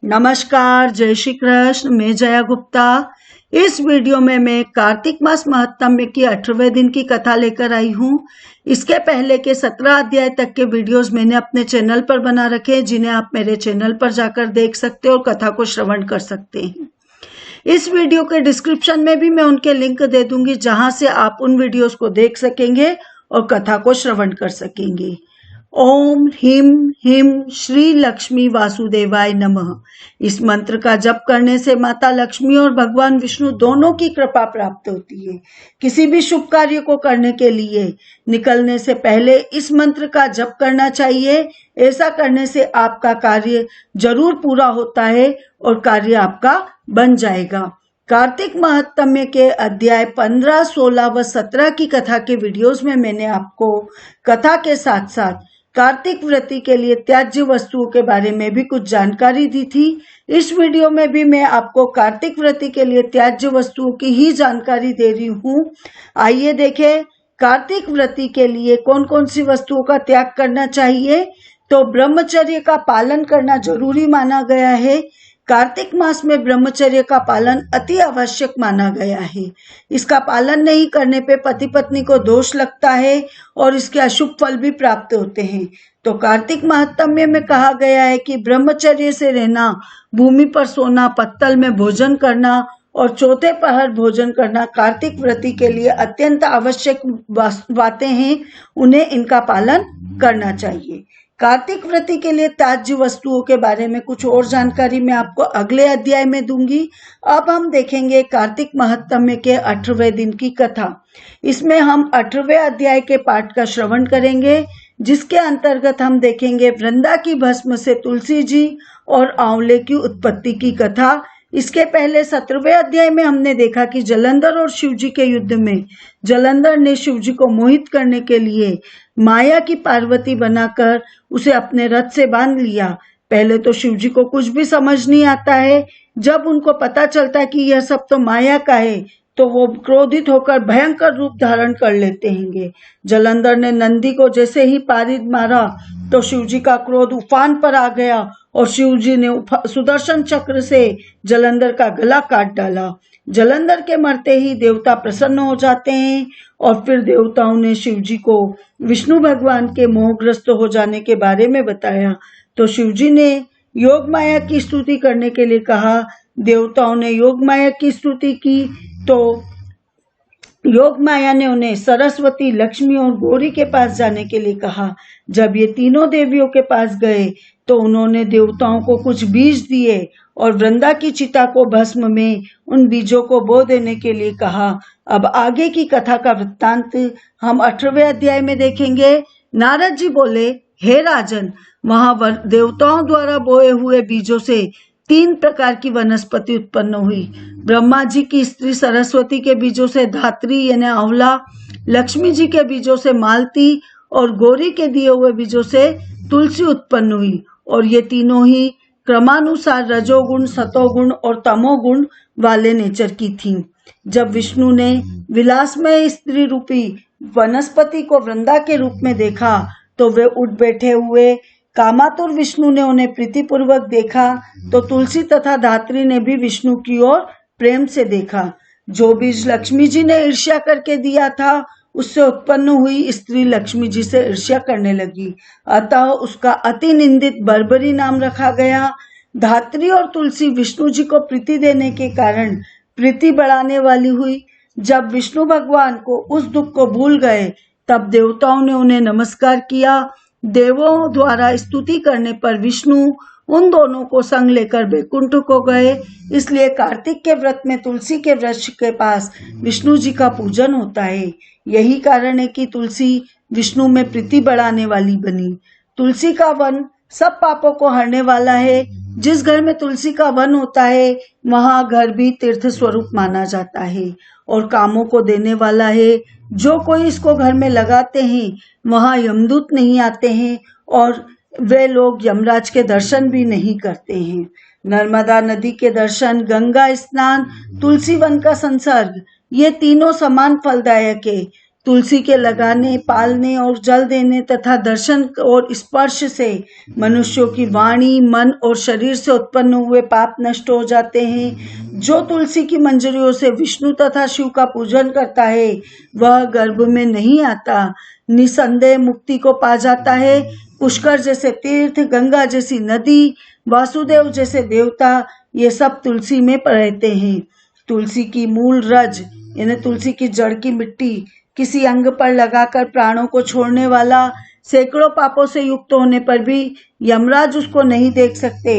नमस्कार, जय श्री कृष्ण। मैं जया गुप्ता। इस वीडियो में मैं कार्तिक मास महात्म्य की 18वें दिन की कथा लेकर आई हूँ। इसके पहले के 17 अध्याय तक के वीडियोस मैंने अपने चैनल पर बना रखे हैं, जिन्हें आप मेरे चैनल पर जाकर देख सकते हो और कथा को श्रवण कर सकते हैं। इस वीडियो के डिस्क्रिप्शन में भी मैं उनके लिंक दे दूंगी, जहां से आप उन वीडियोस को देख सकेंगे और कथा को श्रवण कर सकेंगे। ओम ह्रीं ह्रीं श्री लक्ष्मी वासुदेवाय नमः। इस मंत्र का जप करने से माता लक्ष्मी और भगवान विष्णु दोनों की कृपा प्राप्त होती है। किसी भी शुभ कार्य को करने के लिए निकलने से पहले इस मंत्र का जप करना चाहिए। ऐसा करने से आपका कार्य जरूर पूरा होता है और कार्य आपका बन जाएगा। कार्तिक महात्म्य के अध्याय 15, 16 व 17 की कथा के वीडियोस में मैंने आपको कथा के साथ साथ कार्तिक व्रती के लिए त्याज्य वस्तुओं के बारे में भी कुछ जानकारी दी थी। इस वीडियो में भी मैं आपको कार्तिक व्रती के लिए त्याज्य वस्तुओं की ही जानकारी दे रही हूँ। आइए देखें कार्तिक व्रती के लिए कौन कौन सी वस्तुओं का त्याग करना चाहिए। तो ब्रह्मचर्य का पालन करना जरूरी माना गया है। कार्तिक मास में ब्रह्मचर्य का पालन अति आवश्यक माना गया है। इसका पालन नहीं करने पे पति पत्नी को दोष लगता है और इसके अशुभ फल भी प्राप्त होते हैं। तो कार्तिक महात्म्य में कहा गया है कि ब्रह्मचर्य से रहना, भूमि पर सोना, पत्तल में भोजन करना और चौथे पहर भोजन करना कार्तिक व्रती के लिए अत्यंत आवश्यक बातें हैं। उन्हें इनका पालन करना चाहिए। कार्तिक व्रती के लिए त्याज्य वस्तुओं के बारे में कुछ और जानकारी मैं आपको अगले अध्याय में दूंगी। अब हम देखेंगे कार्तिक महात्म्य के 18वें दिन की कथा। इसमें हम 18वें अध्याय के पाठ का श्रवण करेंगे, जिसके अंतर्गत हम देखेंगे वृंदा की भस्म से तुलसी जी और आंवले की उत्पत्ति की कथा। इसके पहले 17वें अध्याय में हमने देखा कि जलंधर और शिवजी के युद्ध में जलंधर ने शिवजी को मोहित करने के लिए माया की पार्वती बनाकर उसे अपने रथ से बांध लिया। पहले तो शिवजी को कुछ भी समझ नहीं आता है। जब उनको पता चलता है कि यह सब तो माया का है, तो वो क्रोधित होकर भयंकर रूप धारण कर लेते हैं। जलंधर ने नंदी को जैसे ही पारिद मारा तो शिवजी का क्रोध उफान पर आ गया और शिवजी ने सुदर्शन चक्र से जलंधर का गला काट डाला। जलंधर के मरते ही देवता प्रसन्न हो जाते हैं और फिर देवताओं ने शिवजी को विष्णु भगवान के मोहग्रस्त हो जाने के बारे में बताया। तो शिवजी ने योग माया की स्तुति करने के लिए कहा। देवताओं ने योग माया की स्तुति की तो योग माया ने उन्हें सरस्वती, लक्ष्मी और गौरी के पास जाने के लिए कहा। जब ये तीनों देवियों के पास गए तो उन्होंने देवताओं को कुछ बीज दिए और वृंदा की चिता को भस्म में उन बीजों को बो देने के लिए कहा। अब आगे की कथा का वृत्तांत हम 18वें अध्याय में देखेंगे। नारद जी बोले, हे राजन, वहां देवताओं द्वारा बोए हुए बीजों से 3 प्रकार की वनस्पति उत्पन्न हुई। ब्रह्मा जी की स्त्री सरस्वती के बीजों से धात्री यानी आंवला, लक्ष्मी जी के बीजों से मालती और गौरी के दिए हुए बीजों से तुलसी उत्पन्न हुई। और ये तीनों ही क्रमानुसार रजोगुण, सतोगुण और तमोगुण वाले नेचर की थीं। जब विष्णु ने विलासमय स्त्री रूपी वनस्पति को वृंदा के रूप में देखा तो वे उठ बैठे हुए। कामातुर विष्णु ने उन्हें प्रीतिपूर्वक देखा तो तुलसी तथा धात्री ने भी विष्णु की ओर प्रेम से देखा। जो बीज लक्ष्मी जी ने ईर्ष्या करके दिया था, उससे उत्पन्न हुई स्त्री लक्ष्मी जी से ईर्ष्या करने लगी। अतः उसका अति निंदित बर्बरी नाम रखा गया। धात्री और तुलसी विष्णु जी को प्रीति देने के कारण प्रीति बढ़ाने वाली हुई। जब विष्णु भगवान को उस दुख को भूल गए, तब देवताओं ने उन्हें नमस्कार किया। देवों द्वारा स्तुति करने पर विष्णु उन दोनों को संग लेकर वैकुंठ को गए। इसलिए कार्तिक के व्रत में तुलसी के वृक्ष के पास विष्णु जी का पूजन होता है। यही कारण है कि तुलसी विष्णु में प्रीति बढ़ाने वाली बनी। तुलसी का वन सब पापों को हरने वाला है। जिस घर में तुलसी का वन होता है, वहां घर भी तीर्थ स्वरूप माना जाता है और कामों को देने वाला है। जो कोई इसको घर में लगाते हैं, वहां यमदूत नहीं आते हैं और वे लोग यमराज के दर्शन भी नहीं करते हैं। नर्मदा नदी के दर्शन, गंगा स्नान, तुलसी वन का संसर्ग, ये तीनों समान फलदायक है। तुलसी के लगाने, पालने और जल देने तथा दर्शन और स्पर्श से मनुष्यों की वाणी, मन और शरीर से उत्पन्न हुए पाप नष्ट हो जाते हैं। जो तुलसी की मंजरियों से विष्णु तथा शिव का पूजन करता है वह गर्भ में नहीं आता, निसंदेह मुक्ति को पा जाता है। पुष्कर जैसे तीर्थ, गंगा जैसी नदी, वासुदेव जैसे देवता, ये सब तुलसी में रहते हैं। तुलसी की मूल रज यानी तुलसी की जड़ की मिट्टी किसी अंग पर लगाकर प्राणों को छोड़ने वाला, सैकड़ों पापों से युक्त होने पर भी यमराज उसको नहीं देख सकते।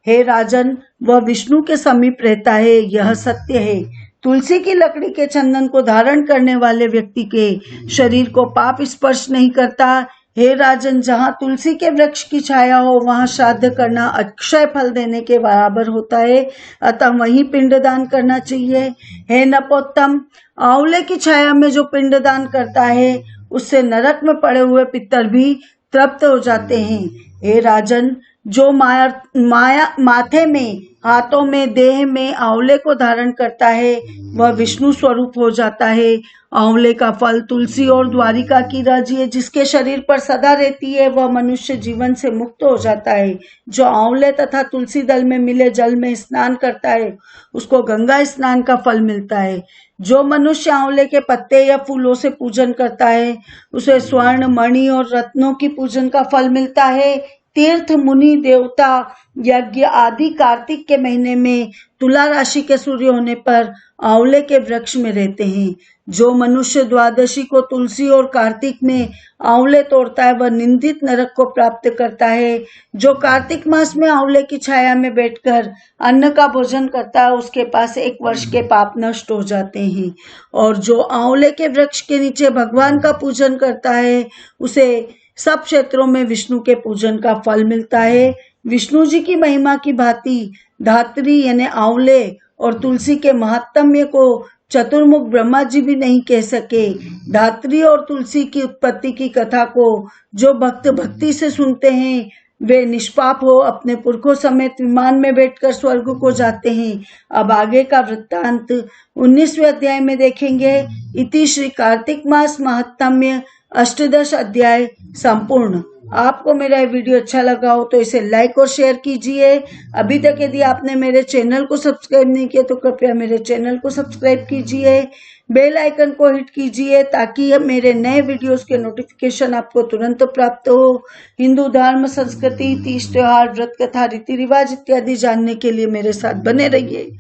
हे राजन, वह विष्णु के समीप रहता है, यह सत्य है। तुलसी की लकड़ी के चंदन को धारण करने वाले व्यक्ति के शरीर को पाप स्पर्श नहीं करता। हे राजन, जहाँ तुलसी के वृक्ष की छाया हो वहाँ श्राद्ध करना अक्षय फल देने के बराबर होता है, अतः वहीं पिंडदान करना चाहिए। हे नपोत्तम, आंवले की छाया में जो पिंडदान करता है उससे नरक में पड़े हुए पितर भी तृप्त हो जाते हैं। हे राजन, जो माथे में, हाथों में, देह में आंवले को धारण करता है वह विष्णु स्वरूप हो जाता है। आंवले का फल तुलसी और द्वारिका की रज है, जिसके शरीर पर सदा रहती है वह मनुष्य जीवन से मुक्त हो जाता है। जो आंवले तथा तुलसी दल में मिले जल में स्नान करता है उसको गंगा स्नान का फल मिलता है। जो मनुष्य आंवले के पत्ते या फूलों से पूजन करता है उसे स्वर्ण, मणि और रत्नों की पूजन का फल मिलता है। तीर्थ, मुनि, देवता, यज्ञ आदि कार्तिक के महीने में तुला राशि के सूर्य होने पर आंवले के वृक्ष में रहते हैं। जो मनुष्य द्वादशी को तुलसी और कार्तिक में आंवले तोड़ता है वह निंदित नरक को प्राप्त करता है। जो कार्तिक मास में आंवले की छाया में बैठकर अन्न का भोजन करता है उसके पास 1 वर्ष के पाप नष्ट हो जाते हैं। और जो आंवले के वृक्ष के नीचे भगवान का पूजन करता है उसे सब क्षेत्रों में विष्णु के पूजन का फल मिलता है। विष्णु जी की महिमा की भांति धात्री यानी आंवले और तुलसी के महात्म्य को चतुर्मुख ब्रह्मा जी भी नहीं कह सके। धात्री और तुलसी की उत्पत्ति की कथा को जो भक्त भक्ति से सुनते हैं वे निष्पाप हो अपने पुरखों समेत विमान में बैठकर स्वर्ग को जाते हैं। अब आगे का वृत्तांत 19वें अध्याय में देखेंगे। इति श्री कार्तिक मास महात्म्य अष्टदश अध्याय संपूर्ण। आपको मेरा ये वीडियो अच्छा लगा हो तो इसे लाइक और शेयर कीजिए। अभी तक यदि आपने मेरे चैनल को सब्सक्राइब नहीं किया तो कृपया मेरे चैनल को सब्सक्राइब कीजिए, बेल आइकन को हिट कीजिए ताकि मेरे नए वीडियोस के नोटिफिकेशन आपको तुरंत प्राप्त हो। हिंदू धर्म, संस्कृति, तीज त्योहार, व्रत कथा, रीति रिवाज इत्यादि जानने के लिए मेरे साथ बने रहिए।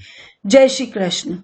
जय श्री कृष्ण।